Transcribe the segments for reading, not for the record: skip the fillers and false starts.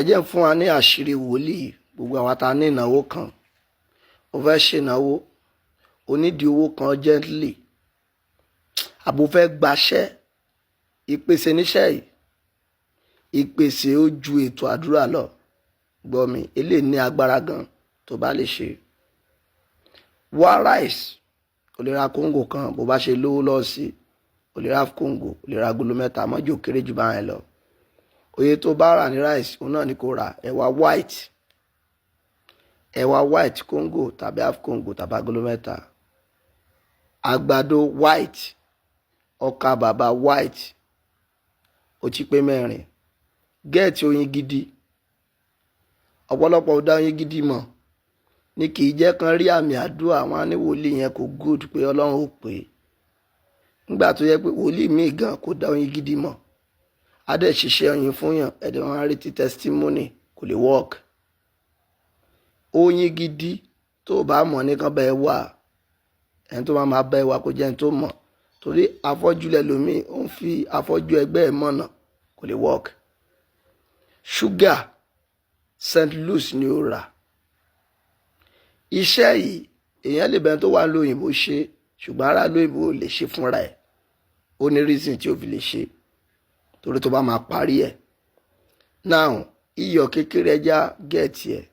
ẹ jẹ́ fún wa ní àṣírí wòlíì. Gbogbo àwa tá ní ìnáwó kan, ó fẹ́ ṣe ìnáwó, ó nídìí owó kan urgently, àbò fẹ́ gbaṣẹ́, ìpèsè níṣẹ́ yìí, ìpèsè ó ju ètò àdúrà lọ. Gbọ́ mi, eléyìí ní agbára gan tó bá lè ṣe. Wá rice, o lè ra kóńgò kan bó bá ṣe lówó lọ sí, o lè ra kóńgò, o lè ra agolo 3, mọ́jọ́ kéré jù báyẹn lọ. Oye tó bá rà ní rice òun náà ni kò rà. Ẹ̀wà white kóńgò tàbí half kóńgò tàbí agolo 3, àgbàdo white, ọkà bàbà white, ó ti pé 4. Gẹ́ẹ̀tì oyin gidi, ọ̀pọ̀lọpọ̀ ò dá oyin gidi mọ̀ ní kì í jẹ́ kan rí àmì àdúrà. Àwọn aníwòlíì yẹn kò good pé Ọlọ́run ò pé, nígbà tó yẹ pé wòlíì míì gan kò dá oyin gidi mọ̀, á dẹ̀ ṣiṣẹ́ oyin fún yàn, ẹ̀dẹ̀ wọn á retí testimony, kò lè work. Oyin gidi tó bá mọ̀ nìkan bẹ́ẹ̀ wà, ẹni tó máa bẹ́ẹ̀ wà kó jẹ́ ẹni tó mọ̀, torí afọ́jú lẹ́lòmíì ó ń fi afọ́jú ẹgbẹ́ ẹ̀ mọ̀nà, kò lè work. Ṣúgà St. Louis ni ó rà. Iṣẹ́ yìí èèyàn lè bẹ̀rẹ̀ tó wà lóyìnbó ṣe, ṣùgbọ́n ará lóyìnbó lè ṣe fúnra ẹ̀. Ó ní reason tí ó fi lè ṣe, torí tó bá máa parí ẹ̀. Now iyọ̀ kékeré ẹja gẹ̀ẹ́tì ẹ̀,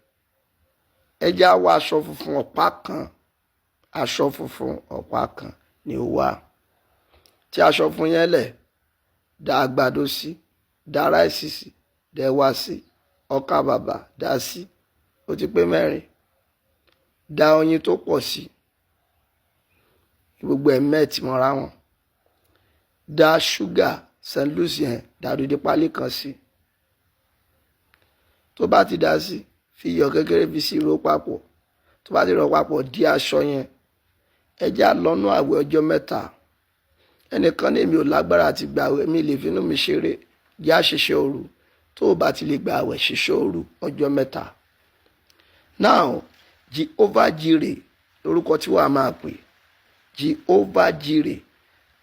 ẹja wá aṣọ funfun ọ̀pá kan, aṣọ funfun ọ̀pá kan ni ó wà. Tí aṣọ fún yẹn lẹ̀, dá àgbàdo sí, dá ráìsì sí, dá ẹ̀wà sí, ọkà bàbà dá sí, ó ti pé 4. Dá oyin tó pọ̀ sí, gbogbo ẹ̀ mẹ́ẹ̀tì mọ́ra wọn. Dá ṣúgà St. Louis yẹn, dá dídí pálí kan sí. Tó bá ti dá sí, fi iyọ̀ kékeré fi sí, rò papọ̀. Tó bá ti rò papọ̀, dí aṣọ yẹn. Ẹja lọ́nà àwẹ̀ ọjọ́ 3. Ẹnìkan ní èmi ò lágbára àti gba àwẹ̀, mi lè finú mi ṣeré, jẹ́ àṣìṣe òru. Tó o bá ti lè gba àwẹ̀, ṣiṣẹ́ òru ọjọ́ 3. Now Jehovah Jireh lórúkọ tí wàá máa pè. Jehovah Jireh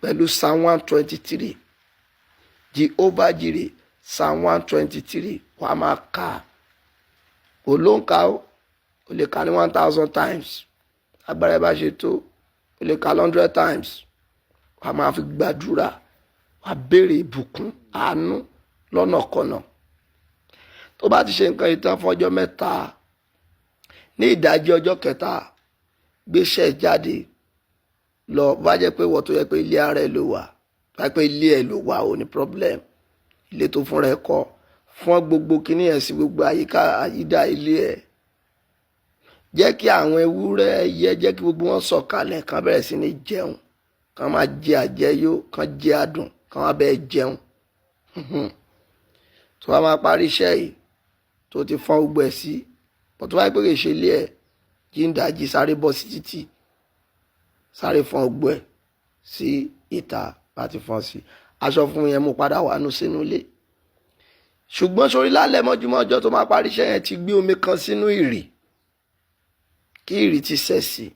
pẹ̀lú Psalm 123. Jehovah Jireh Psalm 123 wàá máa kà. Kò ló ń ka ó, o lè ka ní 1000 times. Agbára ẹ bá ṣe tó, o lè ka 100 times. Wàá máa fi gbàdúrà, wàá béèrè ìbùkún, àánú lọ́nàkọnà. Tó bá ti ṣe nǹkan ìtàn fọ́jọ́ 3, ní ìdájí ọjọ́ 4, gbéṣẹ́ jáde lọ. Bá jẹ́ pé wọ́n tó yẹ pé ilé ara ẹ ló wà, bá pé ilé ẹ ló wà, ò ní problem. Ilé tó fúnra ẹ kọ́, fún gbogbo kíní ẹ̀ sí gbogbo àyíká àyídá ilé ẹ̀. Jẹ́ kí àwọn ewúrẹ́ yẹ, jẹ́ kí gbogbo wọn sọ̀kalẹ̀, kan bẹ̀rẹ̀ sí ní jẹun, kan máa jẹ àjẹyó, kan jẹ àdùn, kan máa bẹ́ẹ̀ jẹun. Tó bá máa parí iṣẹ́ yìí, tó ti fọ́n gbogbo ẹ̀ sí, bọ̀ tó bá pé kì í ṣe ilé ẹ̀, jíǹdàjì sáré bọ́ sí títì, sáré fọ́n gbogbo ẹ̀ sí ìta bá ti fọ́n sí. Aṣọ fún yẹn mú padà wà nù sínú ilé. Ṣùgbọ́n sórí lálẹ́ mọ́júmọ́ ọjọ́ tó máa parí iṣẹ́ yẹn, ti gbé omi kan sínú ìrì, kí ìrì ti sẹ̀ sí.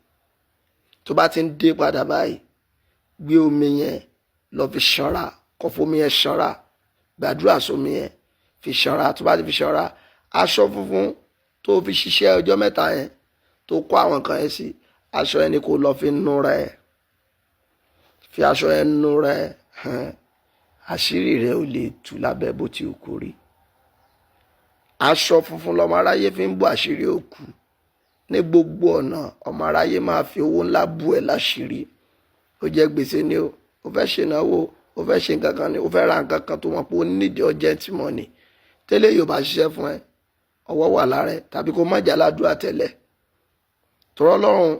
Tó bá ti ń dé padà báyìí, gbé omi yẹn lọ fi ṣanra, kọ́ fomi yẹn ṣanra, gbàdúrà sómi yẹn fi ṣanra. Tó bá ti fi ṣanra, aṣọ funfun tó fi ṣiṣẹ́ ọjọ́ 3 yẹn, tó kó àwọn kan yẹn sí, aṣọ yẹn ni kò lọ fi nú rẹ̀, fi aṣọ yẹn nú rẹ̀. Àṣírí rẹ̀ ò lè tú lábẹ́ bó ti kú rí. Aṣọ funfun lọmọ aráyé fi ń bò àṣírí òkú. Ní gbogbo ọ̀nà ọmọ aráyé máa fi owó ńlá bù ẹ́ láṣírí. Ó jẹ́ gbèsè ni ó fẹ́ ṣe ìnáwó, ó fẹ́ ṣe nǹkan kan ni, ó fẹ́ ra nǹkan kan tó mọ̀ pé ó nídìí urgent money. Tẹ́lẹ̀ yóò bá ṣiṣẹ́ fún ẹ, ọwọ́ wà lára ẹ, tàbí kó má jà ládùúrà tẹ́lẹ̀. Tọrọ Ọlọ́run,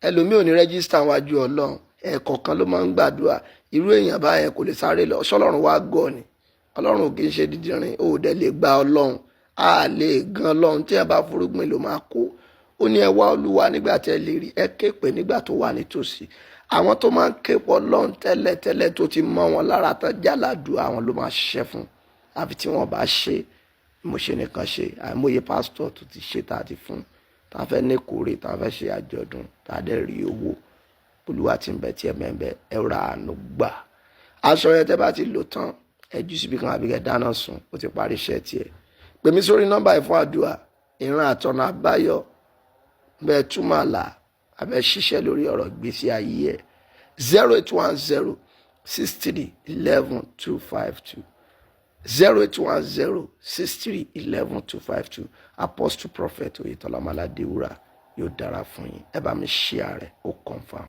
ẹlòmíì ò ní rẹ́gísítà wájú Ọlọ́run, ẹ̀ẹ̀kọ̀ọ̀kan ló máa ń gbàdúrà. Irú èèyàn báyẹn kò lè sáré lọ. Ṣọ́lọ́run wá gọ̀ ni. Ọlọ́run ò kì í ṣe dídìrín, ó dẹ̀ lè gba Ọlọ́run. A lè gan Ọlọ́run, tí ẹ bá forúgbìn ló máa kó. Ó ní ẹ wá Olúwa nígbà tí ẹ lè rí, ẹ ké pè nígbà tó wà nítòsí. Àwọn tó máa ń ké pọ̀ Ọlọ́run tẹ́lẹ̀ tó ti mọ́ wọn lára tán jáládùú, àwọn ló máa ṣiṣẹ́ fún. Àfi tí wọ́n bá ṣe, mo ṣe nìkan ṣe. Àìmọye pásítọ̀ tó ti ṣe tá a ti fún, tá a fẹ́ ní kórè, tá a fẹ́ ṣe àjọ̀dún, tá a dẹ̀ rí owó. Olúwa ti ń bẹ tí ẹ mẹ́ńbẹ́, ẹ ra àánú gbà. Aṣọ yẹn tẹ́ bá ti lò tán, ẹ jù síbi kan àbí kẹ́ dáná sun, ó ti parí iṣẹ́ tiẹ̀. pè mí sórí nọ́mbà yìí fún àdúrà ìran àtọ̀nà àbáyọ bẹ́ẹ̀ túmọ̀ àlà abẹ́ ṣiṣẹ́ lórí ọ̀rọ̀ ìgbésí ayé ẹ̀ 0810 63 11 252 0810 63 11 252 Apostle Prophet Oyetola Ọmọládéwúrà yóò dára fún yín ẹ bá mi share rẹ̀ ó confirm.